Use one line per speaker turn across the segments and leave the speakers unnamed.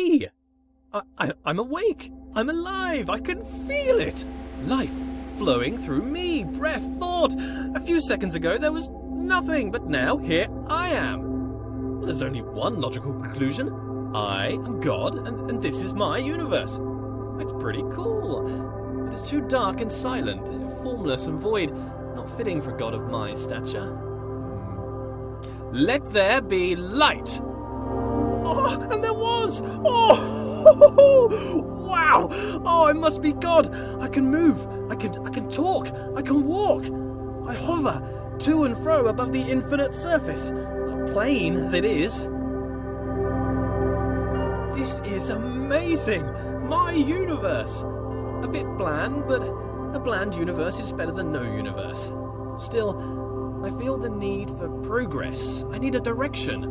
me! I'm awake! I'm alive! I can feel it! Life flowing through me, breath, thought! A few seconds ago there was nothing, but now here I am! Well, there's only one logical conclusion. I am God, and this is my universe. It's pretty cool, but it's too dark and silent, formless and void, not fitting for a god of my stature. Let there be light! Oh, and there was! Oh! Wow! Oh, I must be God! I can move, I can talk, I can walk! I hover to and fro above the infinite surface, plain as it is. This is amazing! My universe! A bit bland, but a bland universe is better than no universe. Still, I feel the need for progress. I need a direction.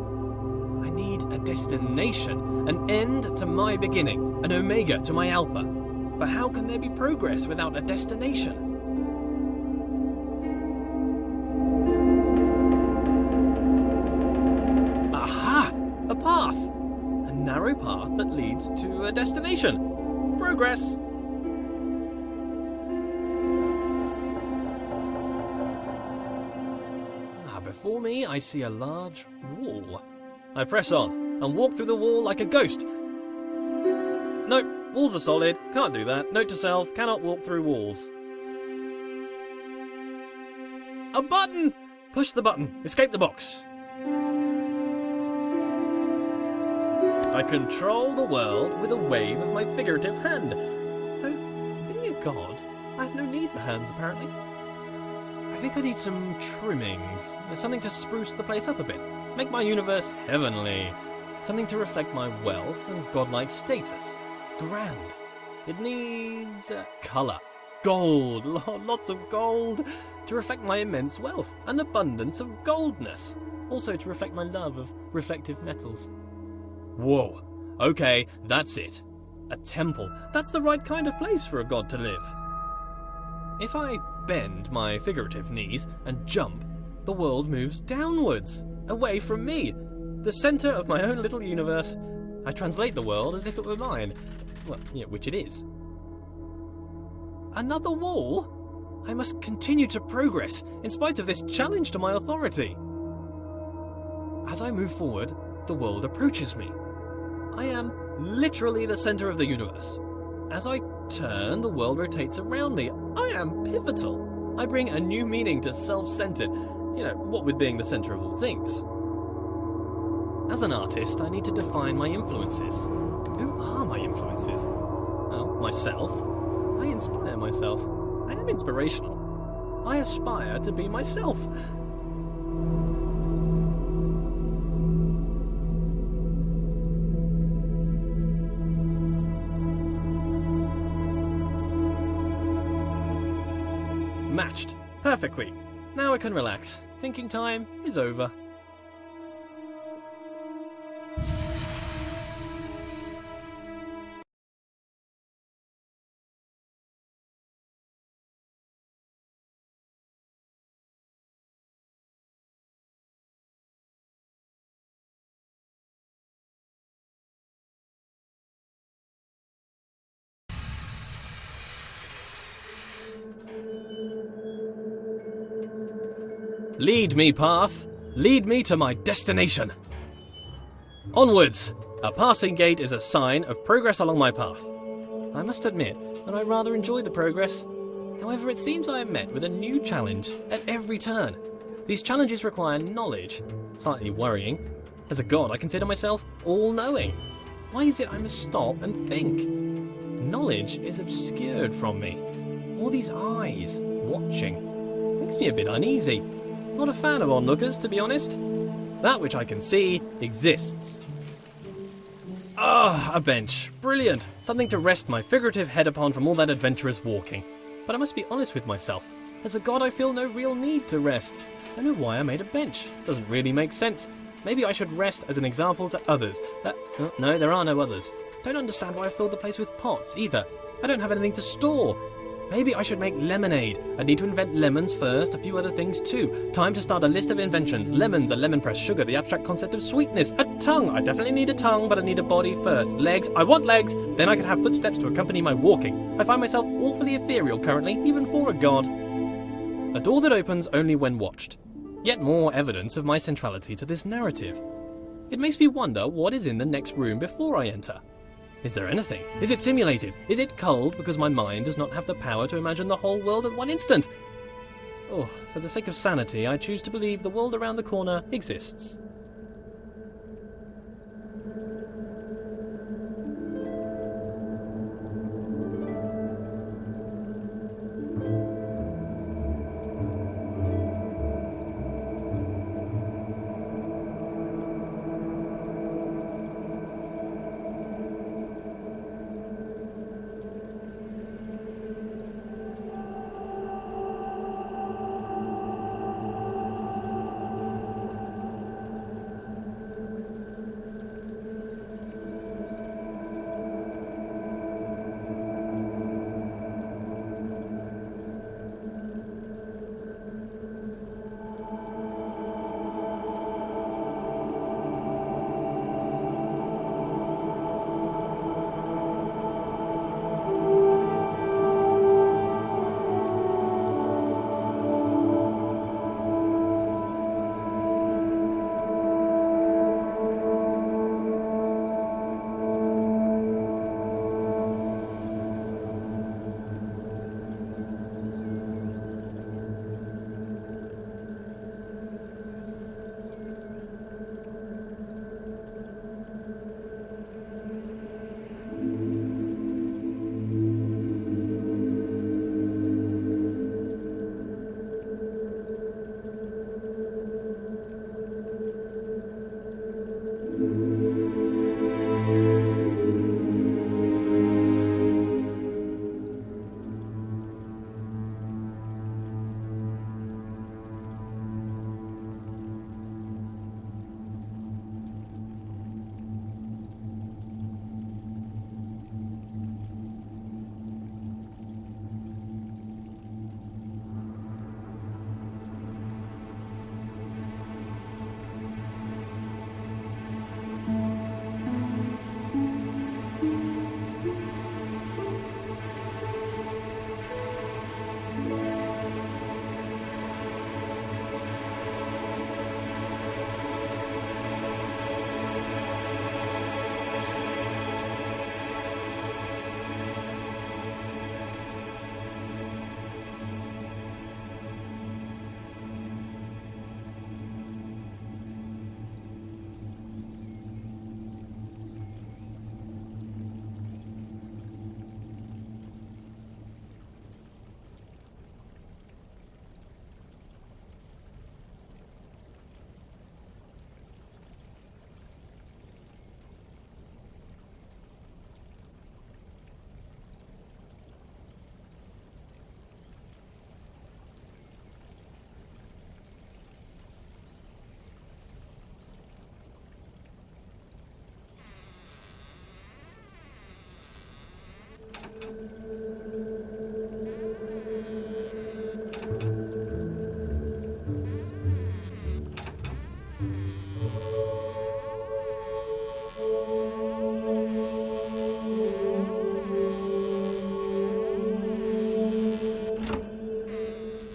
I need a destination, an end to my beginning, an omega to my alpha. For how can there be progress without a destination? Aha! A path! A narrow path that leads to a destination. Progress! Before me, I see a large wall. I press on and walk through the wall like a ghost. Nope, walls are solid. Can't do that. Note to self, cannot walk through walls. A button! Push the button. Escape the box. I control the world with a wave of my figurative hand. Though, being a god, I have no need for hands, apparently. I think I need some trimmings. There's something to spruce the place up a bit. Make my universe heavenly. Something to reflect my wealth and godlike status. Grand. It needs colour. Gold. Lots of gold. To reflect my immense wealth. An abundance of goldness. Also to reflect my love of reflective metals. Whoa. Okay, that's it. A temple. That's the right kind of place for a god to live. If I bend my figurative knees and jump, the world moves downwards, away from me, the centre of my own little universe. I translate the world as if it were mine. Well, yeah, which it is. Another wall? I must continue to progress, in spite of this challenge to my authority. As I move forward, the world approaches me. I am literally the centre of the universe. As I turn, the world rotates around me. I am pivotal. I bring a new meaning to self-centered, what with being the center of all things. As an artist, I need to define my influences. Who are my influences? Well, myself. I inspire myself. I am inspirational. I aspire to be myself. Matched. Perfectly. Now I can relax. Thinking time is over. Lead me, path. Lead me to my destination. Onwards. A passing gate is a sign of progress along my path. I must admit that I rather enjoy the progress. However, it seems I am met with a new challenge at every turn. These challenges require knowledge. Slightly worrying. As a god, I consider myself all-knowing. Why is it I must stop and think? Knowledge is obscured from me. All these eyes watching makes me a bit uneasy. Not a fan of onlookers, to be honest. That which I can see exists. Ah, a bench. Brilliant. Something to rest my figurative head upon from all that adventurous walking. But I must be honest with myself. As a god, I feel no real need to rest. Don't know why I made a bench. Doesn't really make sense. Maybe I should rest as an example to others. No, there are no others. Don't understand why I filled the place with pots, either. I don't have anything to store. Maybe I should make lemonade. I need to invent lemons first, a few other things too. Time to start a list of inventions. Lemons, a lemon press, sugar, the abstract concept of sweetness, a tongue. I definitely need a tongue, but I need a body first. Legs, I want legs. Then I could have footsteps to accompany my walking. I find myself awfully ethereal currently, even for a god. A door that opens only when watched. Yet more evidence of my centrality to this narrative. It makes me wonder what is in the next room before I enter. Is there anything? Is it simulated? Is it culled because my mind does not have the power to imagine the whole world at one instant? Oh, for the sake of sanity, I choose to believe the world around the corner exists.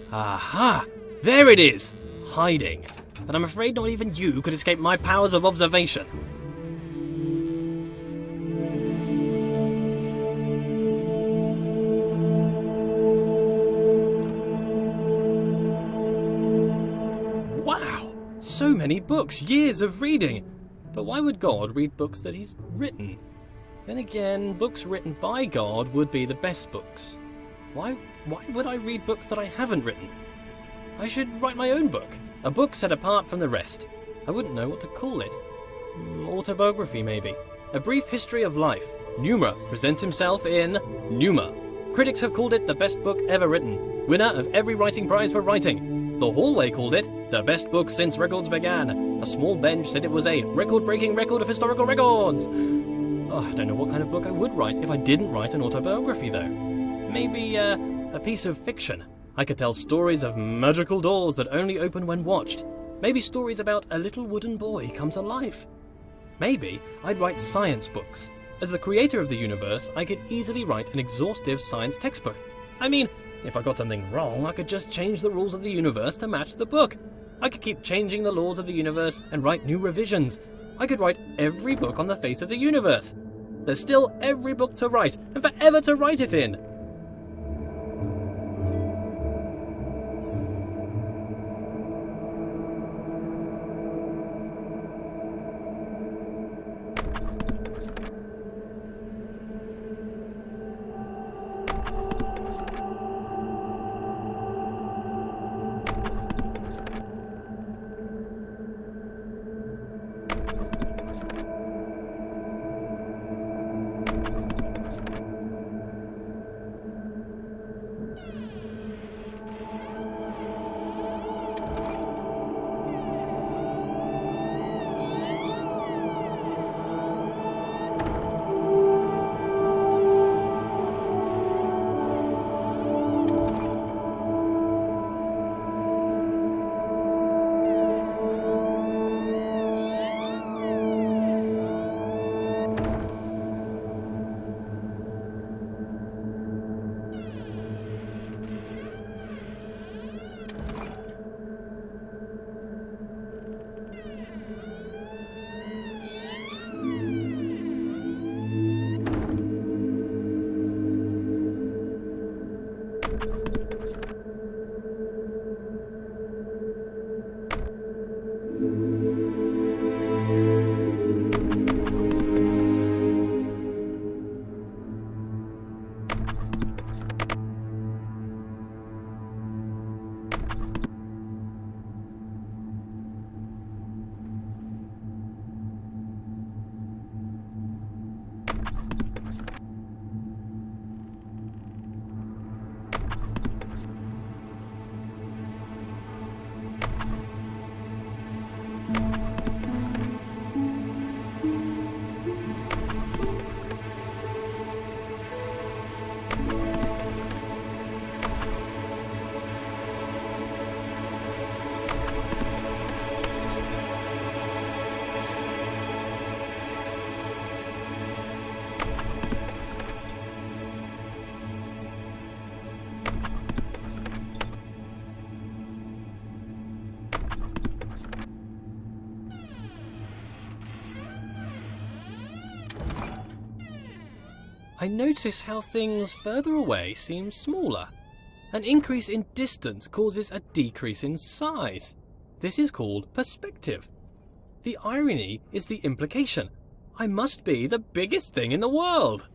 Aha! There it is! Hiding. But I'm afraid not even you could escape my powers of observation. Wow! So many books, years of reading! But why would God read books that he's written? Then again, books written by God would be the best books. Why would I read books that I haven't written? I should write my own book. A book set apart from the rest. I wouldn't know what to call it. Autobiography, maybe. A brief history of life. Pneuma presents himself in Pneuma. Critics have called it the best book ever written. Winner of every writing prize for writing. The Hallway called it the best book since records began. A small bench said it was a record-breaking record of historical records. Oh, I don't know what kind of book I would write if I didn't write an autobiography, though. Maybe a piece of fiction. I could tell stories of magical doors that only open when watched. Maybe stories about a little wooden boy come to life. Maybe I'd write science books. As the creator of the universe, I could easily write an exhaustive science textbook. I mean, if I got something wrong, I could just change the rules of the universe to match the book. I could keep changing the laws of the universe and write new revisions. I could write every book on the face of the universe. There's still every book to write, and forever to write it in. I notice how things further away seem smaller. An increase in distance causes a decrease in size. This is called perspective. The irony is the implication. I must be the biggest thing in the world.